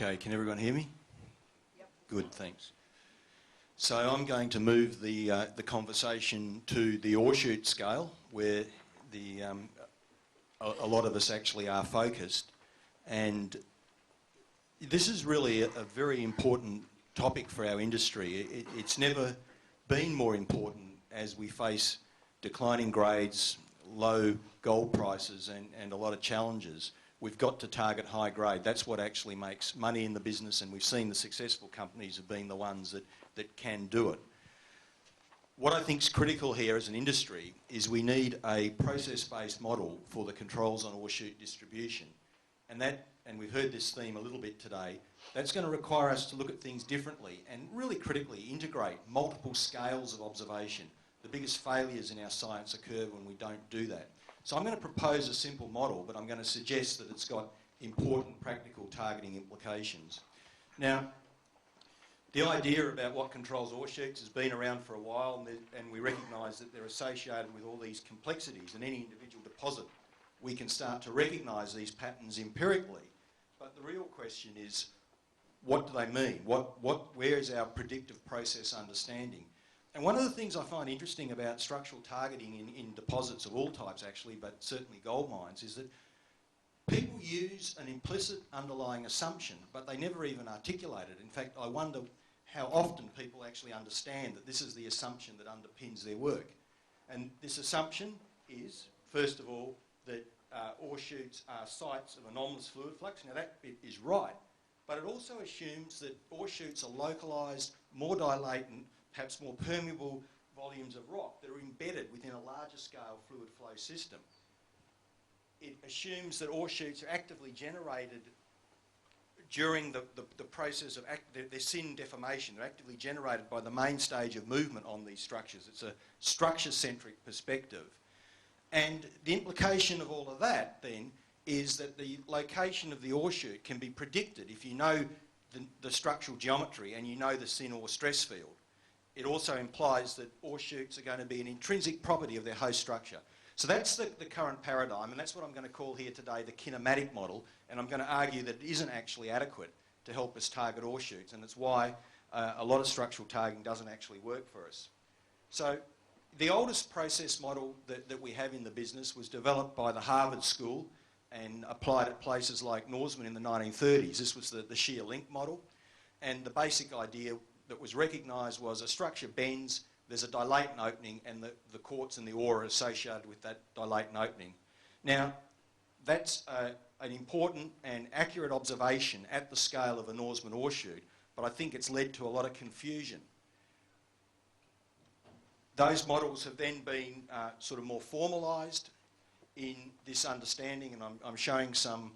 Okay, can everyone hear me? Yep. Good, thanks. So I'm going to move the conversation to the ore shoot scale, where a lot of us actually are focused. And this is really a very important topic for our industry. It's never been more important as we face declining grades, low gold prices and a lot of challenges. We've got to target high grade. That's what actually makes money in the business, and we've seen the successful companies have been the ones that can do it. What I think is critical here as an industry is we need a process-based model for the controls on ore shoot distribution. And we've heard this theme a little bit today, that's going to require us to look at things differently and really critically integrate multiple scales of observation. The biggest failures in our science occur when we don't do that. So I'm going to propose a simple model, but I'm going to suggest that it's got important practical targeting implications. Now, the idea about what controls ore shoots has been around for a while, and we recognise that they're associated with all these complexities. In any individual deposit, we can start to recognise these patterns empirically. But the real question is, what do they mean? Where is our predictive process understanding? And one of the things I find interesting about structural targeting in deposits of all types actually, but certainly gold mines, is that people use an implicit underlying assumption, but they never even articulate it. In fact, I wonder how often people actually understand that this is the assumption that underpins their work. And this assumption is, first of all, that ore shoots are sites of anomalous fluid flux. Now that bit is right, but it also assumes that ore shoots are localised, more dilatant, perhaps more permeable volumes of rock that are embedded within a larger scale fluid flow system. It assumes that ore shoots are actively generated during the process of their syn deformation. They're actively generated by the main stage of movement on these structures. It's a structure-centric perspective. And the implication of all of that then is that the location of the ore shoot can be predicted if you know the structural geometry and you know the syn ore stress field. It also implies that ore shoots are going to be an intrinsic property of their host structure. So that's the current paradigm, and that's what I'm going to call here today the kinematic model, and I'm going to argue that it isn't actually adequate to help us target ore shoots, and it's why a lot of structural targeting doesn't actually work for us. So the oldest process model that we have in the business was developed by the Harvard School and applied at places like Norseman in the 1930s. This was the Shear link model, and the basic idea that was recognised was a structure bends, there's a dilatant opening, and the quartz and the ore are associated with that dilatant opening. Now, that's an important and accurate observation at the scale of a Norseman ore shoot, but I think it's led to a lot of confusion. Those models have then been sort of more formalised in this understanding, and I'm showing some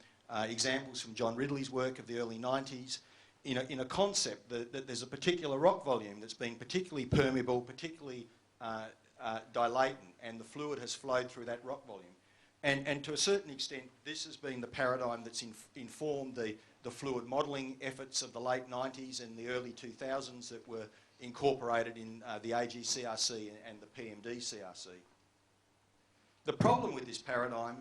examples from John Ridley's work of the early 90s, in a concept that there's a particular rock volume that's been particularly permeable, particularly dilatant, and the fluid has flowed through that rock volume. And to a certain extent, this has been the paradigm that's informed the fluid modelling efforts of the late 90s and the early 2000s that were incorporated in the AGCRC and the PMD CRC. The problem with this paradigm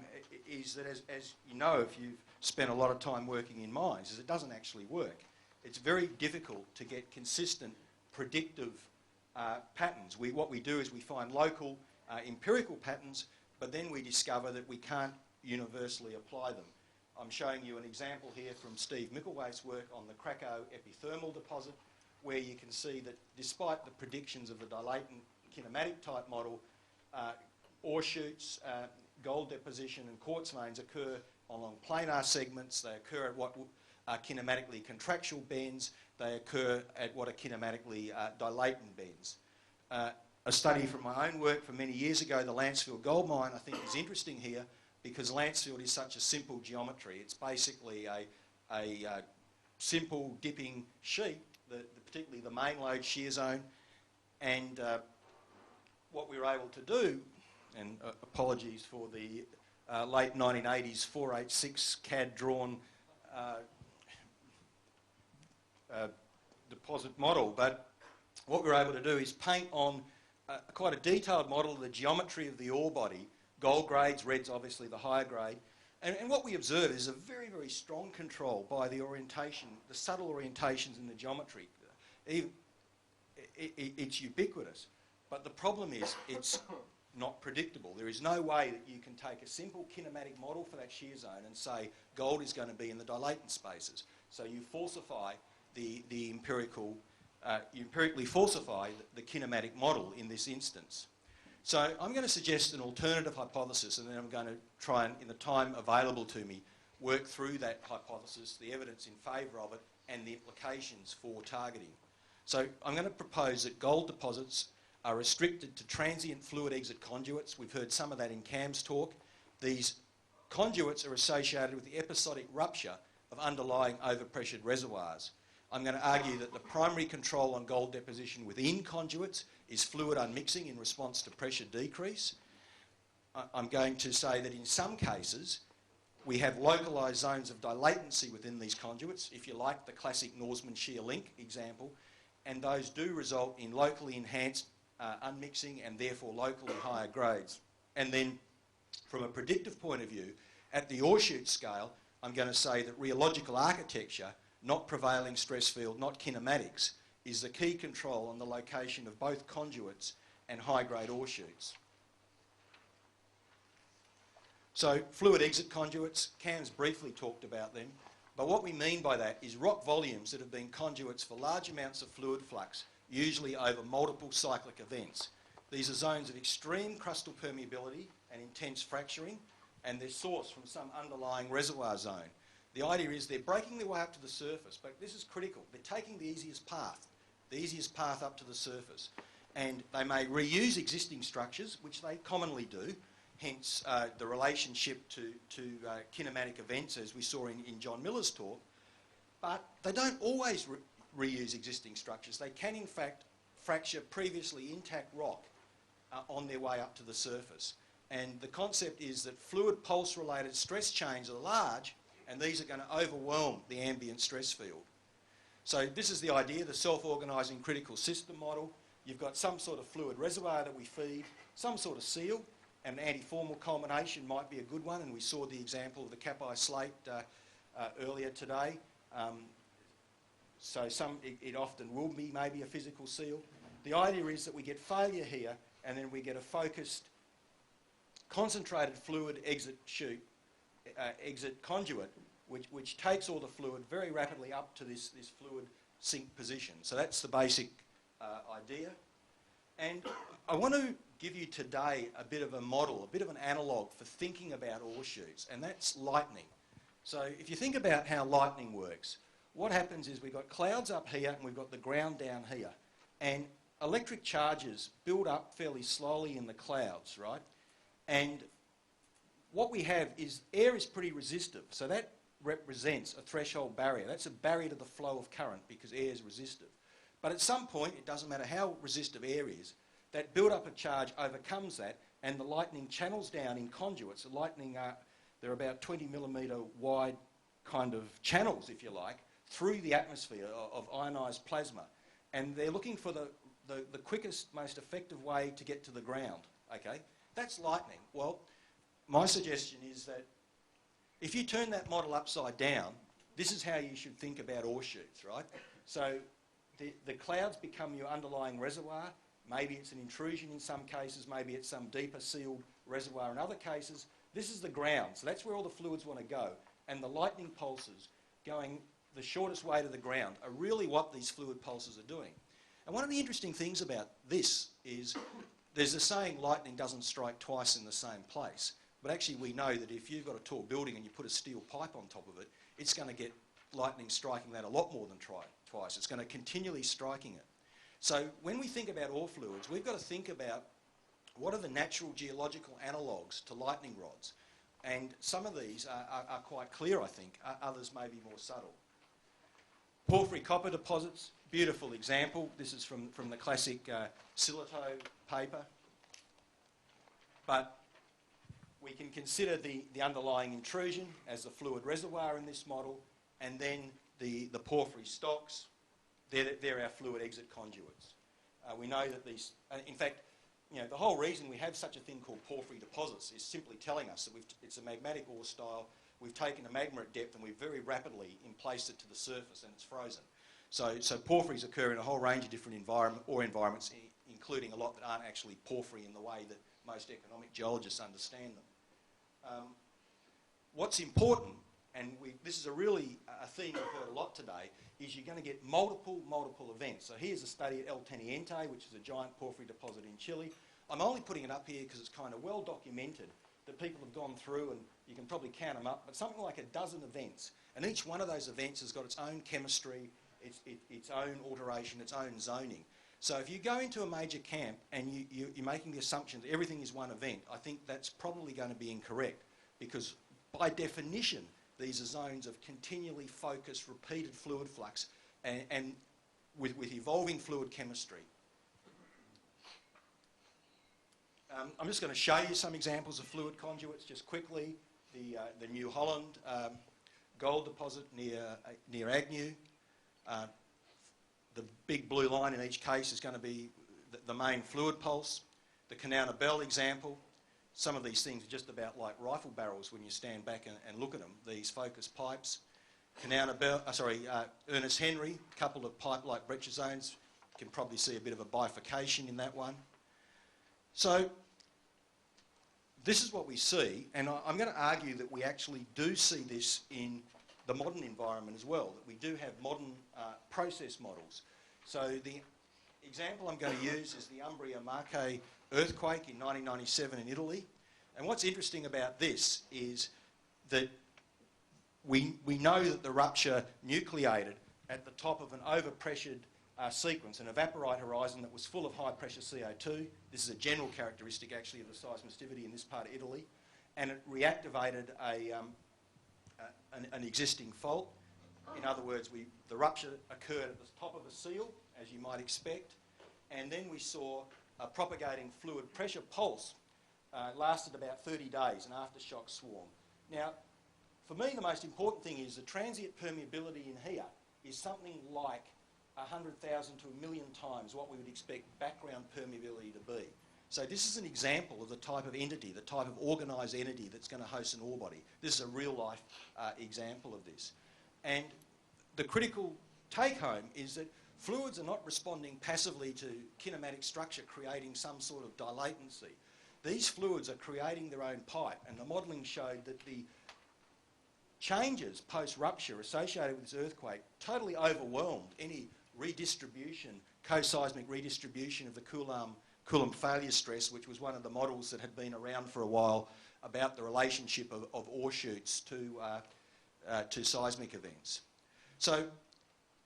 is that, as you know, if you've spent a lot of time working in mines, is it doesn't actually work. It's very difficult to get consistent predictive patterns. What we do is we find local empirical patterns, but then we discover that we can't universally apply them. I'm showing you an example here from Steve Mickelwaith's work on the Krakow epithermal deposit, where you can see that despite the predictions of the dilatant kinematic type model, ore shoots, gold deposition and quartz veins occur along planar segments. They occur at what are kinematically contractual bends. They occur at what are kinematically dilatant bends. A study from my own work from many years ago, the Lancefield gold mine, I think is interesting here because Lancefield is such a simple geometry. It's basically a simple dipping sheet, particularly the main lode shear zone, and what we were able to do, and apologies for the late 1980s 486 CAD drawn deposit model, but what we were able to do is paint on quite a detailed model of the geometry of the ore body, gold grades, red's obviously the higher grade, And what we observe is a very, very strong control by the orientation, the subtle orientations in the geometry. It's ubiquitous, but the problem is it's not predictable. There is no way that you can take a simple kinematic model for that shear zone and say gold is going to be in the dilatant spaces. So you falsify the empirical, you empirically falsify the kinematic model in this instance. So I'm going to suggest an alternative hypothesis, and then I'm going to try and, in the time available to me, work through that hypothesis, the evidence in favour of it, and the implications for targeting. So I'm going to propose that gold deposits are restricted to transient fluid exit conduits. We've heard some of that in Cam's talk. These conduits are associated with the episodic rupture of underlying overpressured reservoirs. I'm going to argue that the primary control on gold deposition within conduits is fluid unmixing in response to pressure decrease. I'm going to say that in some cases we have localised zones of dilatancy within these conduits, if you like the classic Norseman shear link example, and those do result in locally enhanced unmixing and therefore locally higher grades. And then from a predictive point of view, at the Orshoot scale, I'm going to say that rheological architecture, not prevailing stress field, not kinematics, is the key control on the location of both conduits and high-grade Oreshoots. So fluid exit conduits, Cam's briefly talked about them, but what we mean by that is rock volumes that have been conduits for large amounts of fluid flux, usually over multiple cyclic events. These are zones of extreme crustal permeability and intense fracturing, and they're sourced from some underlying reservoir zone. The idea is they're breaking their way up to the surface, but this is critical. They're taking the easiest path up to the surface. And they may reuse existing structures, which they commonly do, hence the relationship to kinematic events, as we saw in John Miller's talk. But they don't always reuse existing structures. They can, in fact, fracture previously intact rock on their way up to the surface. And the concept is that fluid pulse-related stress chains are large, and these are going to overwhelm the ambient stress field. So this is the idea, the self-organising critical system model. You've got some sort of fluid reservoir that we feed, some sort of seal, and an antiformal culmination might be a good one, and we saw the example of the Capi slate earlier today. So it often will be maybe a physical seal. The idea is that we get failure here, and then we get a focused, concentrated fluid exit conduit, which takes all the fluid very rapidly up to this fluid sink position. So that's the basic idea. And I want to give you today a bit of a model, a bit of an analogue for thinking about Oreshoots, and that's lightning. So if you think about how lightning works, what happens is we've got clouds up here and we've got the ground down here. And electric charges build up fairly slowly in the clouds, right? And what we have is air is pretty resistive, so that represents a threshold barrier. That's a barrier to the flow of current because air is resistive. But at some point, it doesn't matter how resistive air is, that build-up of charge overcomes that, and the lightning channels down in conduits. The lightning, they're about 20 millimetre wide kind of channels, if you like, through the atmosphere of ionised plasma. And they're looking for the quickest, most effective way to get to the ground, okay? That's lightning. Well, my suggestion is that if you turn that model upside down, this is how you should think about Oreshoots, right? So the clouds become your underlying reservoir. Maybe it's an intrusion in some cases, maybe it's some deeper sealed reservoir in other cases. This is the ground, so that's where all the fluids want to go. And the lightning pulses going the shortest way to the ground are really what these fluid pulses are doing. And one of the interesting things about this is there's a saying lightning doesn't strike twice in the same place. But actually we know that if you've got a tall building and you put a steel pipe on top of it, it's going to get lightning striking that a lot more than twice. It's going to continually striking it. So when we think about ore fluids, we've got to think about what are the natural geological analogues to lightning rods. And some of these are quite clear, I think. Others may be more subtle. Porphyry copper deposits, beautiful example. This is from the classic Silito paper. But we can consider the underlying intrusion as the fluid reservoir in this model, and then the porphyry stocks, they're our fluid exit conduits. We know that these, in fact, the whole reason we have such a thing called porphyry deposits is simply telling us that it's a magmatic ore style. We've taken a magma at depth and we've very rapidly emplaced it to the surface and it's frozen. So porphyries occur in a whole range of different environments, including a lot that aren't actually porphyry in the way that most economic geologists understand them. What's important, and this is a theme we've heard a lot today, is you're going to get multiple events. So here's a study at El Teniente, which is a giant porphyry deposit in Chile. I'm only putting it up here because it's kind of well documented that people have gone through, and you can probably count them up, but something like a dozen events. And each one of those events has got its own chemistry, its own alteration, its own zoning. So if you go into a major camp and you're making the assumption that everything is one event, I think that's probably going to be incorrect, because by definition, these are zones of continually focused, repeated fluid flux and with evolving fluid chemistry. I'm just going to show you some examples of fluid conduits just quickly. The New Holland gold deposit near Agnew. The big blue line in each case is going to be the main fluid pulse. The Canowna Bell example. Some of these things are just about like rifle barrels when you stand back and look at them, these focused pipes. Ernest Henry, a couple of pipe-like breccia zones. You can probably see a bit of a bifurcation in that one. So this is what we see, and I'm going to argue that we actually do see this in the modern environment as well, that we do have modern process models. So the example I'm going to use is the Umbria Marche earthquake in 1997 in Italy. And what's interesting about this is that we know that the rupture nucleated at the top of an overpressured sequence, an evaporite horizon that was full of high pressure CO2. This is a general characteristic actually of the seismicity in this part of Italy. And it reactivated an existing fault. In other words, the rupture occurred at the top of a seal, as you might expect, and then we saw a propagating fluid pressure pulse. Lasted about 30 days, an aftershock swarm. Now, for me, the most important thing is the transient permeability in here is something like 100,000 to 1 million times what we would expect background permeability to be. So this is an example of the type of entity, the type of organised entity that's going to host an ore body. This is a real-life example of this. And the critical take-home is that fluids are not responding passively to kinematic structure creating some sort of dilatancy. These fluids are creating their own pipe, and the modelling showed that the changes post-rupture associated with this earthquake totally overwhelmed any redistribution, co-seismic redistribution of the Coulomb failure stress, which was one of the models that had been around for a while about the relationship of ore shoots to seismic events. So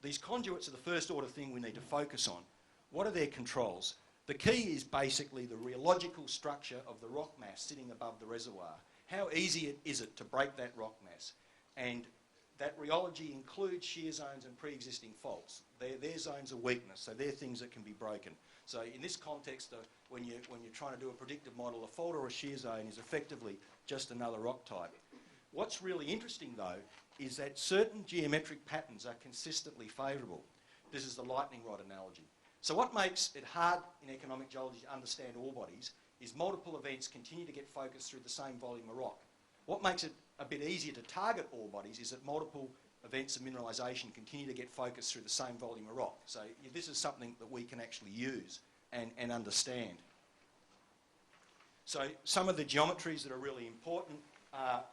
these conduits are the first order thing we need to focus on. What are their controls? The key is basically the rheological structure of the rock mass sitting above the reservoir. How easy is it to break that rock mass? And that rheology includes shear zones and pre-existing faults. They're zones of weakness, so they're things that can be broken. So in this context, when you're trying to do a predictive model, a fault or a shear zone is effectively just another rock type. What's really interesting, though, is that certain geometric patterns are consistently favourable. This is the lightning rod analogy. So what makes it hard in economic geology to understand ore bodies is multiple events continue to get focused through the same volume of rock. What makes it a bit easier to target ore bodies is that multiple events of mineralisation continue to get focused through the same volume of rock. So this is something that we can actually use and understand. So some of the geometries that are really important are,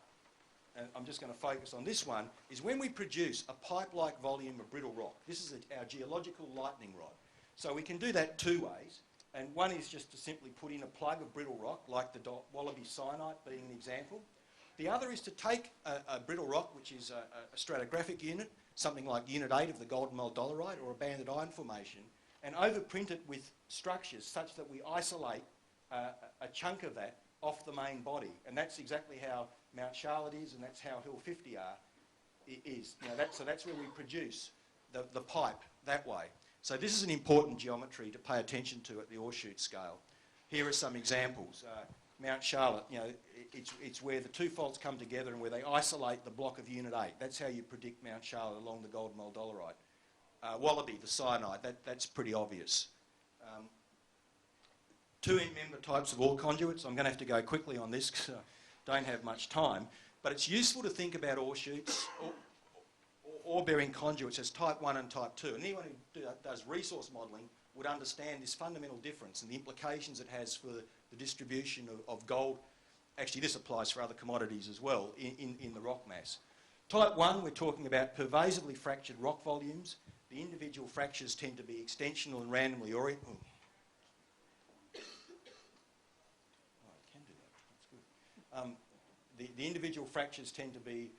and I'm just going to focus on this one, is when we produce a pipe-like volume of brittle rock. This is our geological lightning rod. So we can do that two ways, and one is just to simply put in a plug of brittle rock, like the Wallaby Syenite being an example. The other is to take a brittle rock, which is a stratigraphic unit, something like Unit 8 of the Golden Mole Dolerite or a banded iron formation, and overprint it with structures such that we isolate a chunk of that off the main body. And that's exactly how Mount Charlotte is, and that's how Hill 50 is. So that's where we produce the pipe that way. So this is an important geometry to pay attention to at the ore shoot scale. Here are some examples. Mount Charlotte, it's where the two faults come together and where they isolate the block of Unit 8. That's how you predict Mount Charlotte along the Golden Mole Dolerite. Wallaby, the Syenite, that's pretty obvious. two end-member types of ore conduits. I'm going to have to go quickly on this because I don't have much time. But it's useful to think about ore chutes, ore-bearing conduits as type 1 and type 2. And anyone who does resource modelling would understand this fundamental difference and the implications it has for the distribution of gold. Actually, this applies for other commodities as well in the rock mass. Type 1, we're talking about pervasively fractured rock volumes. The individual fractures tend to be extensional and randomly oriented. Oh. I can do that. That's good. The individual fractures tend to be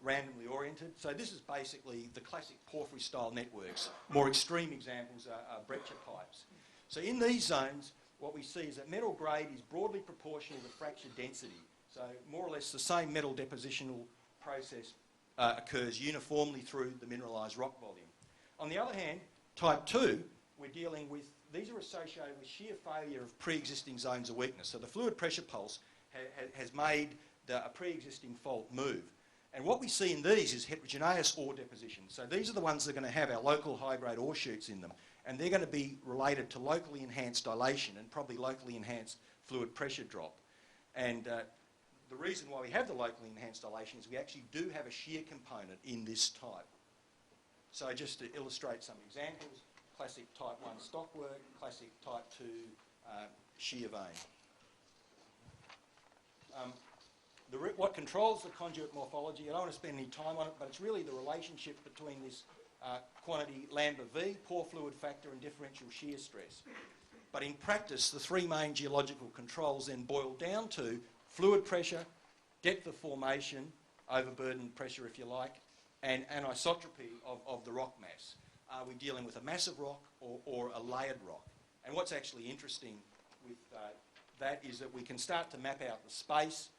randomly oriented. So this is basically the classic porphyry-style networks. More extreme examples are breccia pipes. So in these zones, what we see is that metal grade is broadly proportional to fracture density. So more or less the same metal depositional process occurs uniformly through the mineralised rock volume. On the other hand, type 2, we're dealing with, these are associated with shear failure of pre-existing zones of weakness. So the fluid pressure pulse has made a pre-existing fault move. And what we see in these is heterogeneous ore deposition. So these are the ones that are going to have our local high-grade ore chutes in them. And they're going to be related to locally enhanced dilation and probably locally enhanced fluid pressure drop. And the reason why we have the locally enhanced dilation is we actually do have a shear component in this type. So just to illustrate some examples, classic type 1 stockwork, classic type 2 shear vein. What controls the conduit morphology, I don't want to spend any time on it, but it's really the relationship between this quantity lambda V, pore fluid factor and differential shear stress. But in practice, the three main geological controls then boil down to fluid pressure, depth of formation, overburden pressure if you like, and anisotropy of the rock mass. Are we dealing with a massive rock or a layered rock? And what's actually interesting with that is that we can start to map out the space.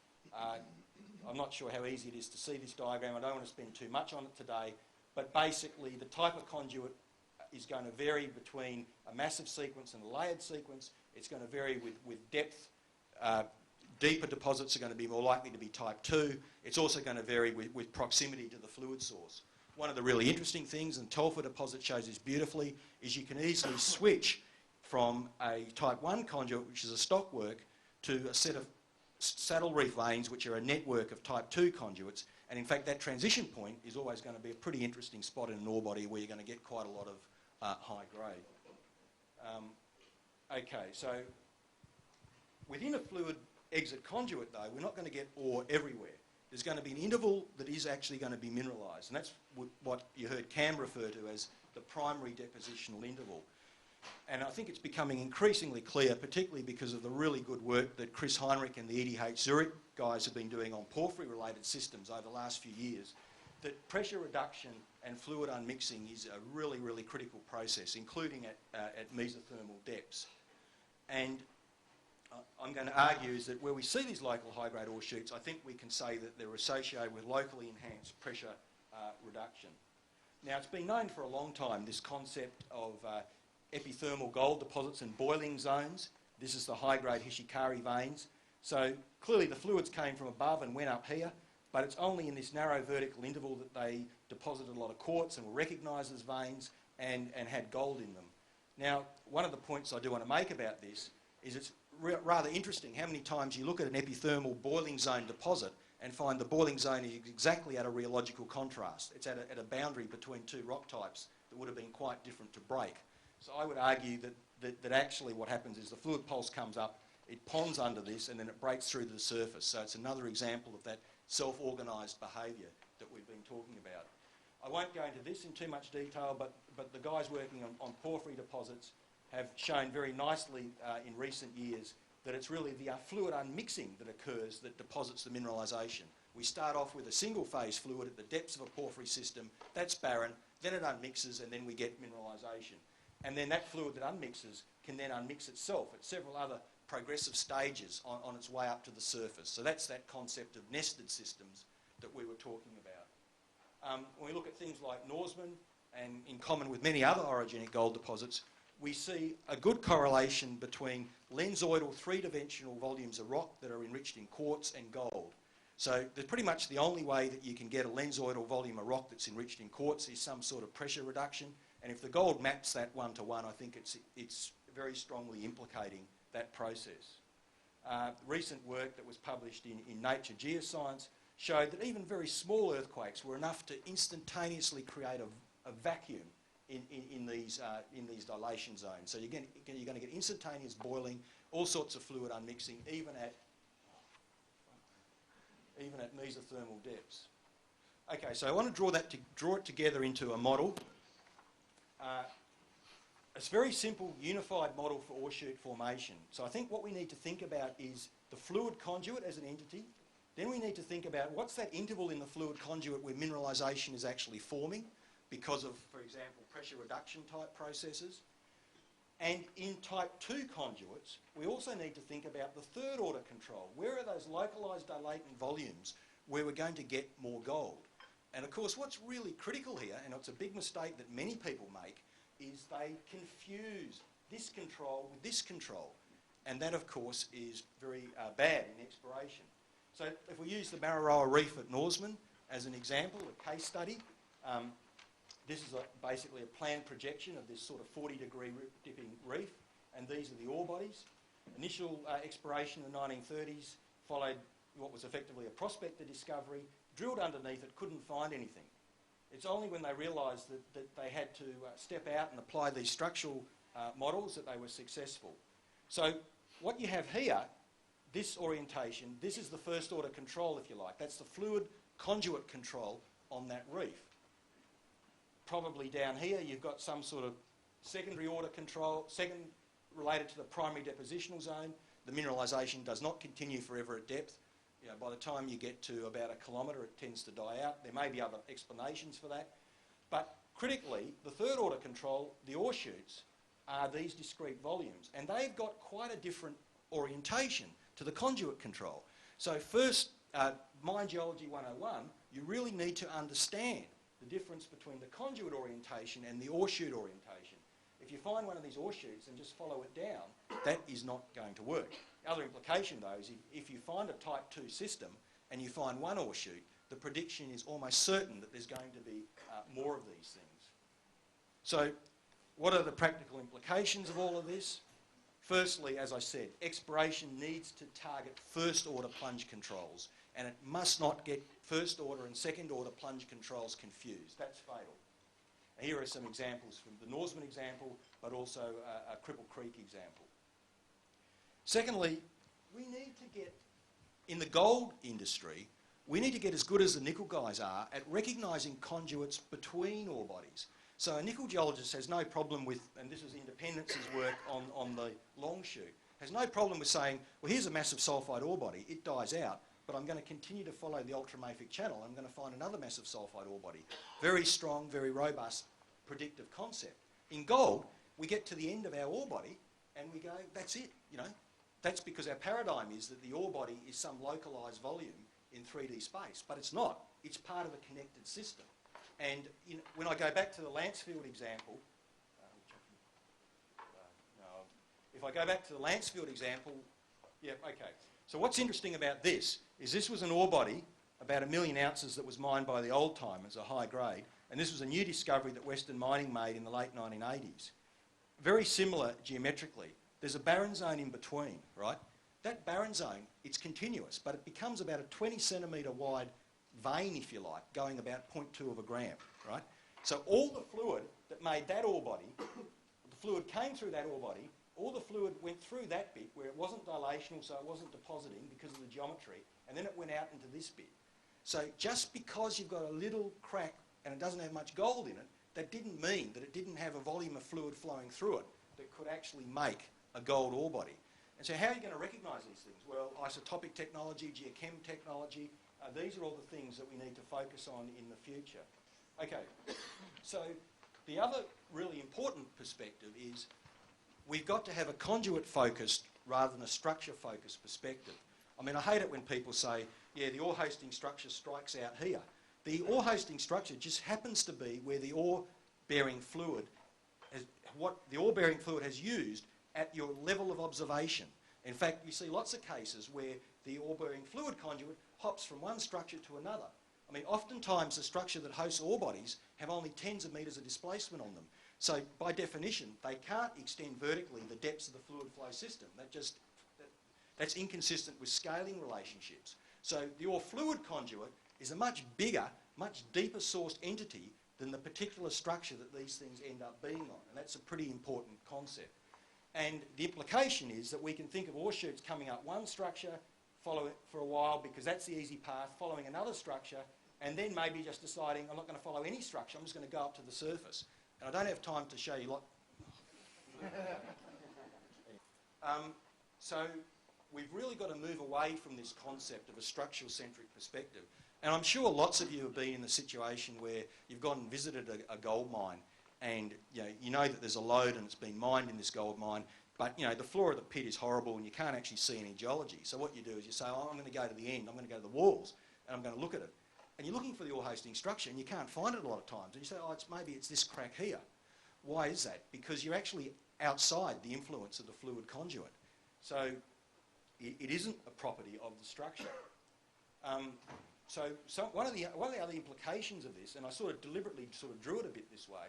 I'm not sure how easy it is to see this diagram. I don't want to spend too much on it today. But basically, the type of conduit is going to vary between a massive sequence and a layered sequence. It's going to vary with depth. Deeper deposits are going to be more likely to be type 2. It's also going to vary with proximity to the fluid source. One of the really interesting things, and Telfer deposit shows this beautifully, is you can easily switch from a type 1 conduit, which is a stockwork, to a set of saddle reef veins, which are a network of type 2 conduits. And in fact, that transition point is always going to be a pretty interesting spot in an ore body where you're going to get quite a lot of high grade. Okay, so within a fluid exit conduit, though, we're not going to get ore everywhere. There's going to be an interval that is actually going to be mineralised, and that's what you heard Cam refer to as the primary depositional interval. And I think it's becoming increasingly clear, particularly because of the really good work that Chris Heinrich and the EDH Zurich guys have been doing on porphyry-related systems over the last few years, that pressure reduction and fluid unmixing is a really, really critical process, including at mesothermal depths. And I'm going to argue is that where we see these local high-grade ore chutes, I think we can say that they're associated with locally enhanced pressure reduction. Now, it's been known for a long time, this concept of epithermal gold deposits and boiling zones. This is the high-grade Hishikari veins. So clearly the fluids came from above and went up here, but it's only in this narrow vertical interval that they deposited a lot of quartz and were recognised as veins and had gold in them. Now, one of the points I do want to make about this is it's rather interesting how many times you look at an epithermal boiling zone deposit and find the boiling zone is exactly at a rheological contrast. It's at a boundary between two rock types that would have been quite different to break. So I would argue that actually what happens is the fluid pulse comes up, it ponds under this, and then it breaks through to the surface. So it's another example of that self-organised behaviour that we've been talking about. I won't go into this in too much detail, but the guys working on porphyry deposits have shown very nicely in recent years that it's really the fluid unmixing that occurs that deposits the mineralisation. We start off with a single-phase fluid at the depths of a porphyry system, that's barren, then it unmixes, and then we get mineralisation. And then that fluid that unmixes can then unmix itself at several other progressive stages on its way up to the surface. So that's that concept of nested systems that we were talking about. When we look at things like Norseman, and in common with many other orogenic gold deposits, we see a good correlation between lensoidal three-dimensional volumes of rock that are enriched in quartz and gold. So there's pretty much the only way that you can get a lensoidal volume of rock that's enriched in quartz is some sort of pressure reduction. And if the gold maps that one-to-one, I think it's very strongly implicating that process. Recent work that was published in Nature Geoscience showed that even very small earthquakes were enough to instantaneously create a vacuum in these dilation zones. So you're going to get instantaneous boiling, all sorts of fluid unmixing, even at mesothermal depths. Okay, so I want to draw it together into a model. It's a very simple, unified model for ore chute formation. So I think what we need to think about is the fluid conduit as an entity. Then we need to think about what's that interval in the fluid conduit where mineralisation is actually forming because of, for example, pressure reduction type processes. And in type 2 conduits, we also need to think about the third order control. Where are those localised dilatant volumes where we're going to get more gold? And of course, what's really critical here, and it's a big mistake that many people make, is they confuse this control with this control. And that, of course, is very bad in exploration. So if we use the Mararoa Reef at Norseman as an example, a case study, this is basically a planned projection of this sort of 40-degree dipping reef, and these are the ore bodies. Initial exploration in the 1930s followed what was effectively a prospector discovery, drilled underneath it, couldn't find anything. It's only when they realised that they had to step out and apply these structural models that they were successful. So what you have here, this orientation, this is the first order control, if you like. That's the fluid conduit control on that reef. Probably down here you've got some sort of secondary order control, related to the primary depositional zone. The mineralisation does not continue forever at depth. You know, by the time you get to about 1 kilometre, it tends to die out. There may be other explanations for that. But critically, the third order control, the ore chutes, are these discrete volumes. And they've got quite a different orientation to the conduit control. So first, Mine Geology 101, you really need to understand the difference between the conduit orientation and the ore chute orientation. If you find one of these ore chutes and just follow it down, that is not going to work. The other implication, though, is if you find a type 2 system and you find one ore chute, the prediction is almost certain that there's going to be more of these things. So what are the practical implications of all of this? Firstly, as I said, exploration needs to target first order plunge controls, and it must not get first order and second order plunge controls confused. That's fatal. Here are some examples from the Norseman example, but also a Cripple Creek example. Secondly, we need to get, in the gold industry, we need to get as good as the nickel guys are at recognising conduits between ore bodies. So a nickel geologist has no problem with, and this is Independence's work on the long chute, has no problem with saying, well, here's a massive sulphide ore body, it dies out, but I'm going to continue to follow the ultramafic channel. I'm going to find another massive sulphide ore body. Very strong, very robust predictive concept. In gold, we get to the end of our ore body and we go, that's it, you know. That's because our paradigm is that the ore body is some localised volume in 3D space, but it's not. It's part of a connected system. And when I go back to the Lancefield example, if I go back to the Lancefield example, yeah, okay. So what's interesting about this is this was an ore body, about 1 million ounces, that was mined by the old timers, a high grade, and this was a new discovery that Western Mining made in the late 1980s. Very similar geometrically. There's a barren zone in between, right? That barren zone, it's continuous, but it becomes about a 20 centimetre wide vein, if you like, going about 0.2 of a gram, right? So all the fluid that made that ore body, the fluid came through that ore body, all the fluid went through that bit where it wasn't dilational, so it wasn't depositing because of the geometry, and then it went out into this bit. So just because you've got a little crack and it doesn't have much gold in it, that didn't mean that it didn't have a volume of fluid flowing through it that could actually make a gold ore body. And so how are you going to recognise these things? Well, isotopic technology, geochem technology, these are all the things that we need to focus on in the future. Okay, so the other really important perspective is we've got to have a conduit-focused rather than a structure-focused perspective. I mean, I hate it when people say, yeah, the ore hosting structure strikes out here. The ore hosting structure just happens to be where the ore-bearing fluid has used at your level of observation. In fact, you see lots of cases where the ore-bearing fluid conduit hops from one structure to another. I mean, oftentimes the structure that hosts ore bodies have only tens of metres of displacement on them. So by definition, they can't extend vertically the depths of the fluid flow system. That's inconsistent with scaling relationships. So your fluid conduit is a much bigger, much deeper sourced entity than the particular structure that these things end up being on. And that's a pretty important concept. And the implication is that we can think of ore shoots coming up one structure, follow it for a while because that's the easy path, following another structure, and then maybe just deciding I'm not going to follow any structure, I'm just going to go up to the surface. And I don't have time to show you so we've really got to move away from this concept of a structural-centric perspective. And I'm sure lots of you have been in the situation where you've gone and visited a gold mine and you know that there's a lode and it's been mined in this gold mine, but the floor of the pit is horrible and you can't actually see any geology. So what you do is you say, oh, I'm going to go to the end, I'm going to go to the walls and I'm going to look at it. And you're looking for the ore hosting structure and you can't find it a lot of times. And you say, oh, maybe it's this crack here. Why is that? Because you're actually outside the influence of the fluid conduit. So it isn't a property of the structure. So one of the other implications of this, and I sort of deliberately drew it a bit this way,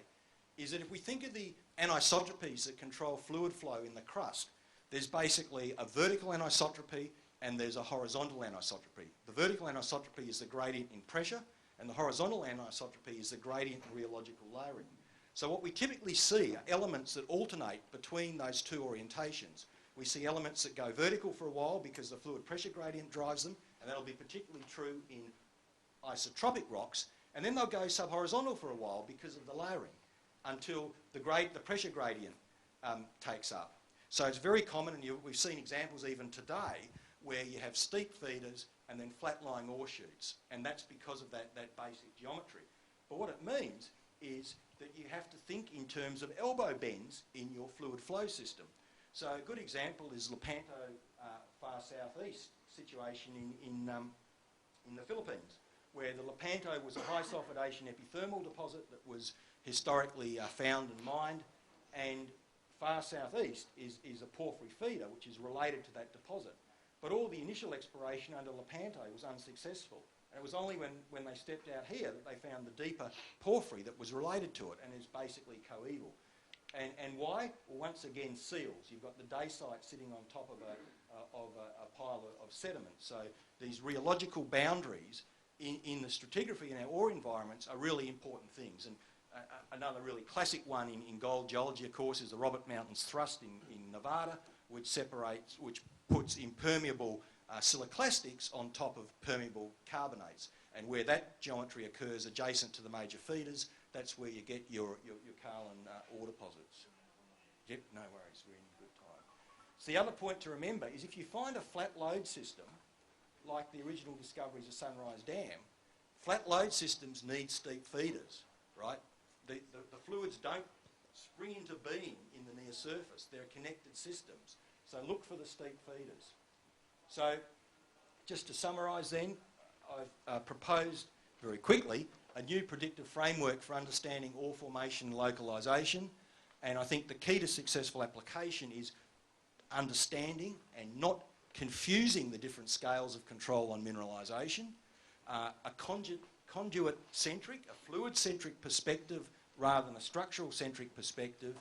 is that if we think of the anisotropies that control fluid flow in the crust, there's basically a vertical anisotropy and there's a horizontal anisotropy. The vertical anisotropy is the gradient in pressure, and the horizontal anisotropy is the gradient in rheological layering. So what we typically see are elements that alternate between those two orientations. We see elements that go vertical for a while because the fluid pressure gradient drives them, and that'll be particularly true in isotropic rocks, and then they'll go subhorizontal for a while because of the layering until the pressure gradient takes up. So it's very common, and we've seen examples even today where you have steep feeders and then flat-lying ore shoots, and that's because of that basic geometry. But what it means is that you have to think in terms of elbow bends in your fluid flow system. So a good example is Lepanto far southeast situation in the Philippines, where the Lepanto was a high sulfidation epithermal deposit that was historically found and mined, and far southeast is a porphyry feeder which is related to that deposit. But all the initial exploration under Lepanto was unsuccessful. And it was only when they stepped out here that they found the deeper porphyry that was related to it and is basically coeval. And why? Well, once again, seals. You've got the dacite sitting on top of a pile of sediment. So these rheological boundaries in the stratigraphy in our ore environments are really important things. And another really classic one in gold geology, of course, is the Robert Mountains thrust in Nevada, which puts impermeable siliclastics on top of permeable carbonates. And where that geometry occurs adjacent to the major feeders, that's where you get your Carlin ore deposits. Yep, no worries, we're in good time. So the other point to remember is if you find a flat load system, like the original discoveries of Sunrise Dam, flat load systems need steep feeders, right? The fluids don't spring into being in the near surface. They're connected systems. So look for the steep feeders. So just to summarise then, I've proposed very quickly a new predictive framework for understanding ore formation and localisation, and I think the key to successful application is understanding and not confusing the different scales of control on mineralisation, a conduit-centric, a fluid-centric perspective rather than a structural-centric perspective,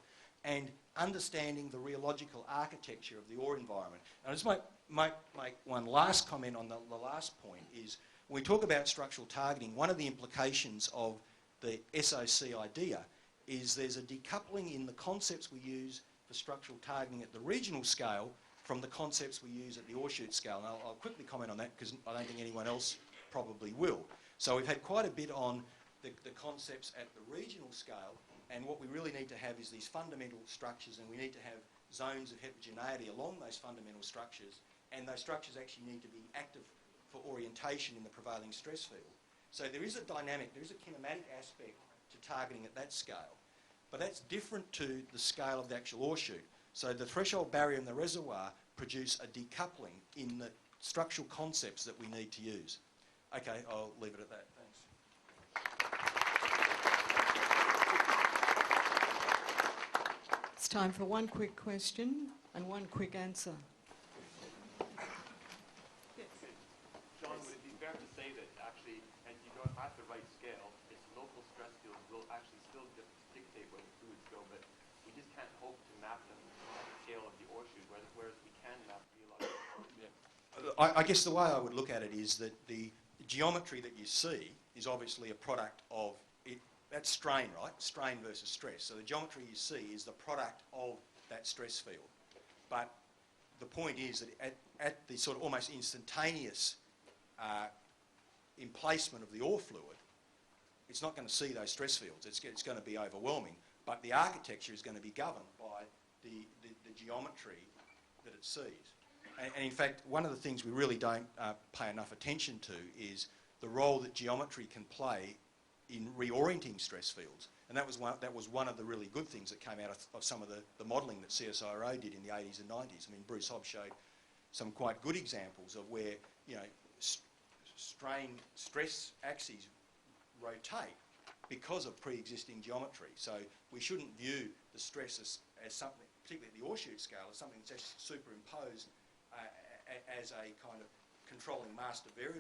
and understanding the rheological architecture of the ore environment. And I just might make one last comment on the last point is when we talk about structural targeting, one of the implications of the SOC idea is there's a decoupling in the concepts we use for structural targeting at the regional scale from the concepts we use at the ore shoot scale. And I'll quickly comment on that because I don't think anyone else probably will. So we've had quite a bit on the concepts at the regional scale, and what we really need to have is these fundamental structures, and we need to have zones of heterogeneity along those fundamental structures, and those structures actually need to be active for orientation in the prevailing stress field. So there is a dynamic, there is a kinematic aspect to targeting at that scale, but that's different to the scale of the actual ore shoot. So the threshold barrier and the reservoir produce a decoupling in the structural concepts that we need to use. Okay, I'll leave it at that. Thanks. It's time for one quick question and one quick answer. John, would it be fair to say that actually, and you don't at the right scale, its local stress field will actually still dictate dictate where the fluids go, but we just can't hope to map them at the scale of the ore chute, whereas we can map geological. I guess the way I would look at it is that the geometry that you see is obviously a product of it. That's strain, right? Strain versus stress. So the geometry you see is the product of that stress field. But the point is that at the sort of almost instantaneous emplacement of the ore fluid, it's not going to see those stress fields. It's going to be overwhelming. But the architecture is going to be governed by the geometry that it sees. And in fact, one of the things we really don't pay enough attention to is the role that geometry can play in reorienting stress fields. And that was one of the really good things that came out of some of the modelling that CSIRO did in the 80s and 90s. I mean, Bruce Hobbs showed some quite good examples of where, you know, stress axes rotate because of pre-existing geometry. So we shouldn't view the stress as something, particularly at the ore chute scale, as something that's just superimposed as a kind of controlling master variable.